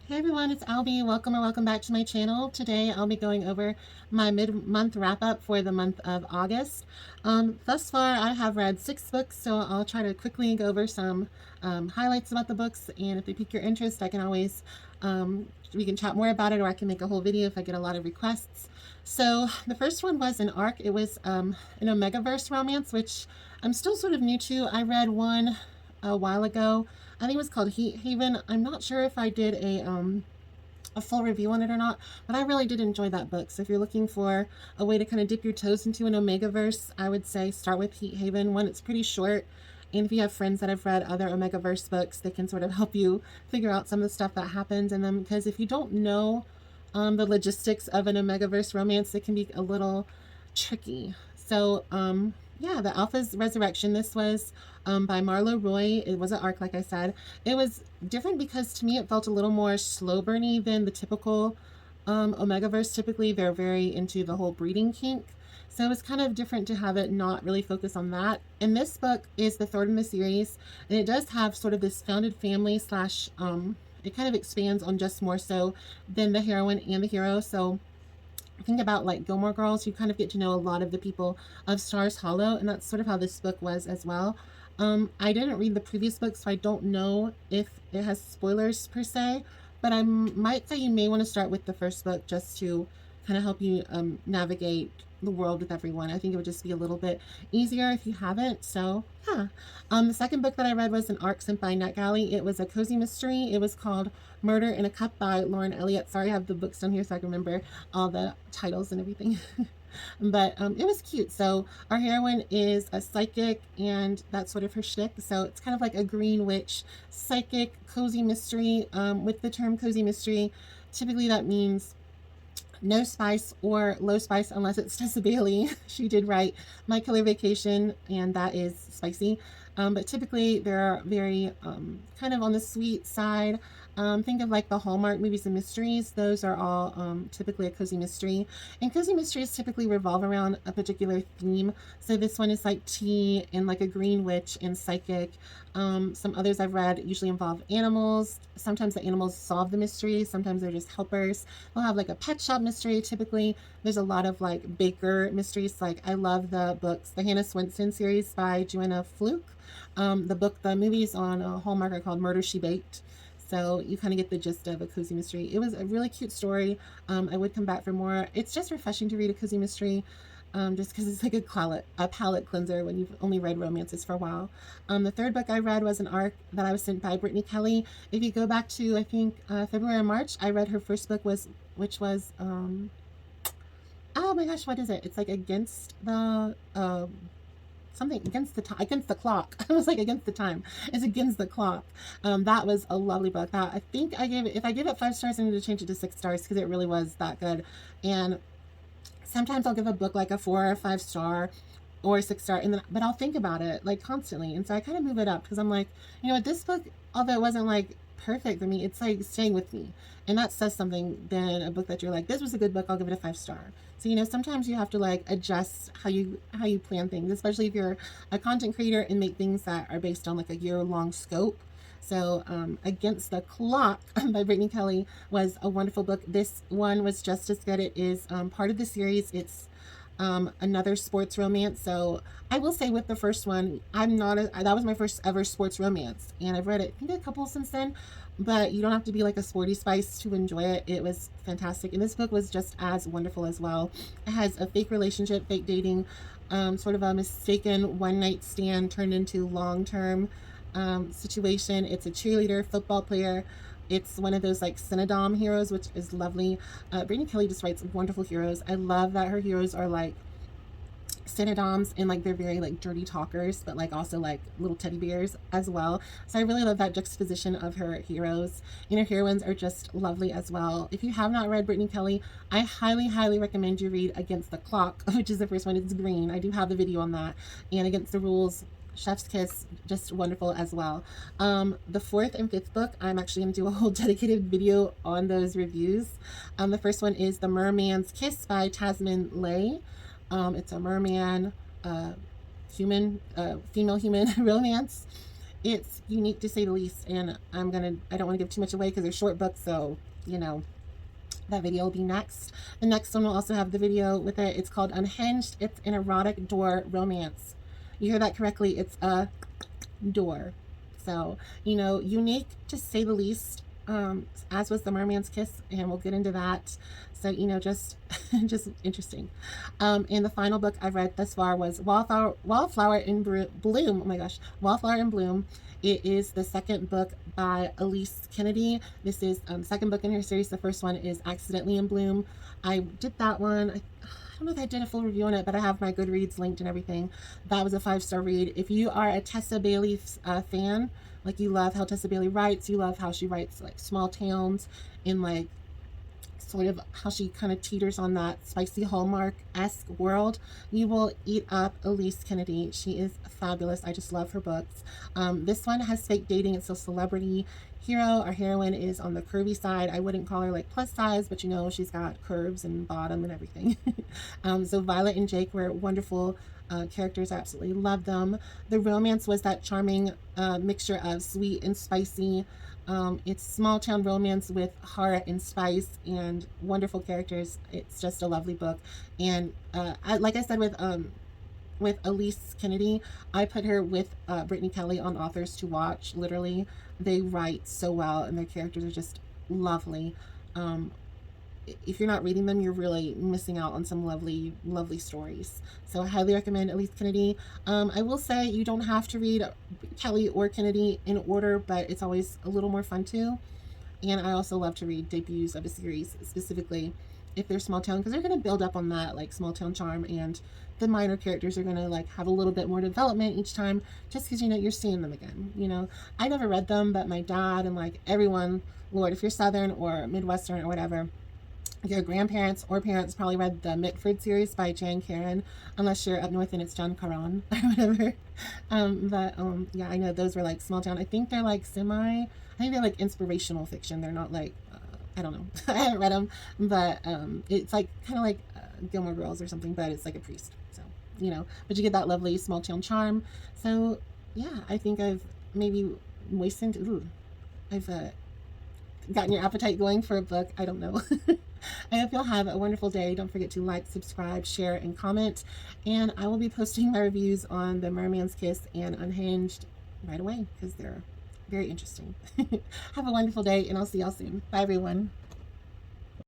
Hey everyone, it's Albie. Welcome or welcome back to my channel. Today I'll be going over my mid-month wrap-up for the month of August. Thus far I have read 6 books, so I'll try to quickly go over some highlights about the books, and if they pique your interest I can always, we can chat more about it, or I can make a whole video if I get a lot of requests. So the first one was an arc. It was an Omegaverse romance, which I'm still sort of new to. I read one a while ago. I think it was called Heat Haven. I'm not sure if I did a full review on it or not, but I really did enjoy that book. So if you're looking for a way to kind of dip your toes into an Omegaverse, I would say start with Heat Haven. One, it's pretty short, and if you have friends that have read other Omegaverse books, they can sort of help you figure out some of the stuff that happens in them. Because if you don't know the logistics of an Omegaverse romance, it can be a little tricky. So yeah, The Alpha's Resurrection. This was by Marlo Roy. It was an arc, like I said. It was different because to me it felt a little more slow burny than the typical Omegaverse. Typically, they're very into the whole breeding kink. So it was kind of different to have it not really focus on that. And this book is the third in the series, and it does have sort of this founded family slash, it kind of expands on just more so than the heroine and the hero. So think about like Gilmore Girls, you kind of get to know a lot of the people of Stars Hollow, and that's sort of how this book was as well. I didn't read the previous book, so I don't know if it has spoilers per se, but I might say you may want to start with the first book just to kind of help you navigate the world with everyone. I think it would just be a little bit easier if you haven't. So yeah. The second book that I read was an arc sent by NetGalley. It was a cozy mystery. It was called Murder in a Cup by Lauren Elliott. Sorry, I have the books down here so I can remember all the titles and everything. But it was cute. So our heroine is a psychic, and that's sort of her shtick. So it's kind of like a green witch psychic cozy mystery. With the term cozy mystery, typically that means no spice or low spice unless it's Tessa Bailey. She did write My Killer Vacation, and that is spicy. But typically they're very kind of on the sweet side. Think of like the Hallmark movies and mysteries. Those are all typically a cozy mystery. And cozy mysteries typically revolve around a particular theme. So this one is like tea and like a green witch and psychic. Some others I've read usually involve animals. Sometimes the animals solve the mystery. Sometimes they're just helpers. They'll have like a pet shop mystery. Typically there's a lot of like baker mysteries. Like I love the books, the Hannah Swenson series by Joanna Fluke. The movies on Hallmark are called Murder, She Baked. So you kind of get the gist of a cozy mystery. It was a really cute story. I would come back for more. It's just refreshing to read a cozy mystery, just because it's like a palate cleanser when you've only read romances for a while. The third book I read was an arc that I was sent by Brittany Kelly. If you go back to, I think, February or March, I read her first book, which was, oh my gosh, what is it? It's like against the, something against the clock. I was like against the time. It's against the clock. That was a lovely book. That I think if I give it 5 stars, I need to change it to 6 stars because it really was that good. And sometimes I'll give a book like a 4 or 5 star or a 6 star, and then but I'll think about it like constantly, and so I kind of move it up because I'm like, you know what, this book, although it wasn't like perfect for me, it's like staying with me, and that says something than a book that you're like, this was a good book, I'll give it a 5 star. So you know, sometimes you have to like adjust how you plan things, especially if you're a content creator and make things that are based on like a year-long scope. So Against the Clock by Brittany Kelly was a wonderful book. This one was just as good. It is part of the series. It's another sports romance. So I will say with the first one, that was my first ever sports romance, and I've read it, I think, a couple since then, but you don't have to be like a sporty spice to enjoy it. It was fantastic, and this book was just as wonderful as well. It has a fake relationship, fake dating, sort of a mistaken one night stand turned into long-term situation. It's a cheerleader, football player. It's one of those like Cinedom heroes, which is lovely. Brittany Kelly just writes wonderful heroes. I love that her heroes are like Cinedoms, and like they're very like dirty talkers, but like also like little teddy bears as well. So I really love that juxtaposition of her heroes, and her heroines are just lovely as well. If you have not read Brittany Kelly, I highly recommend you read Against the Clock, which is the first one. It's green. I do have the video on that. And Against the Rules, Chef's Kiss, just wonderful as well. The fourth and fifth book, I'm actually going to do a whole dedicated video on those reviews. The first one is The Merman's Kiss by Tasman Lay. It's a merman, female human romance. it's unique to say the least, and I don't want to give too much away because they're short books, so you know that video will be next. The next one will also have the video with it. It's called Unhinged. It's an erotic door romance. You hear that correctly. It's a door. So, unique to say the least, as was the Merman's Kiss, and we'll get into that. So, just just interesting. And the final book I've read thus far was Wallflower in Bloom. Oh my gosh, Wallflower in Bloom. It is the second book by Elise Kennedy. This is the second book in her series. The first one is Accidentally in Bloom. I did that one. I don't know if I did a full review on it, but I have my Goodreads linked and everything. That was a 5-star read. If you are a Tessa Bailey fan, like you love how Tessa Bailey writes, you love how she writes like small towns in like sort of how she kind of teeters on that spicy Hallmark-esque world, you will eat up Elise Kennedy. She is fabulous. I just love her books. This one has fake dating. It's a celebrity hero. Our heroine is on the curvy side. I wouldn't call her like plus size, but she's got curves and bottom and everything. So Violet and Jake were wonderful characters. I absolutely love them. The romance was that charming mixture of sweet and spicy. It's small town romance with heart and spice and wonderful characters. It's just a lovely book. And like I said with Elise Kennedy, I put her with Brittany Kelly on Authors to Watch. Literally, they write so well, and their characters are just lovely. If you're not reading them, you're really missing out on some lovely, lovely stories. So I highly recommend Elise Kennedy. I will say you don't have to read Kelly or Kennedy in order, but it's always a little more fun too. And I also love to read debuts of a series, specifically if they're small town, because they're going to build up on that like small town charm, and the minor characters are going to like have a little bit more development each time, just because you're seeing them again. I never read them, but my dad and like everyone, Lord, if you're Southern or Midwestern or whatever, your grandparents or parents probably read the Mitford series by Jan Karan, unless you're up north and it's John Caron or whatever. Yeah, I know those were like small town. I think they're like like inspirational fiction. They're not like, I don't know. I haven't read them, but it's like kind of like Gilmore Girls or something, but it's like a priest. So, but you get that lovely small town charm. So, yeah, I think I've maybe I've gotten your appetite going for a book. I don't know. I hope you'll have a wonderful day. Don't forget to like, subscribe, share, and comment. And I will be posting my reviews on The Merman's Kiss and Unhinged right away because they're very interesting. Have a wonderful day, and I'll see y'all soon. Bye, everyone.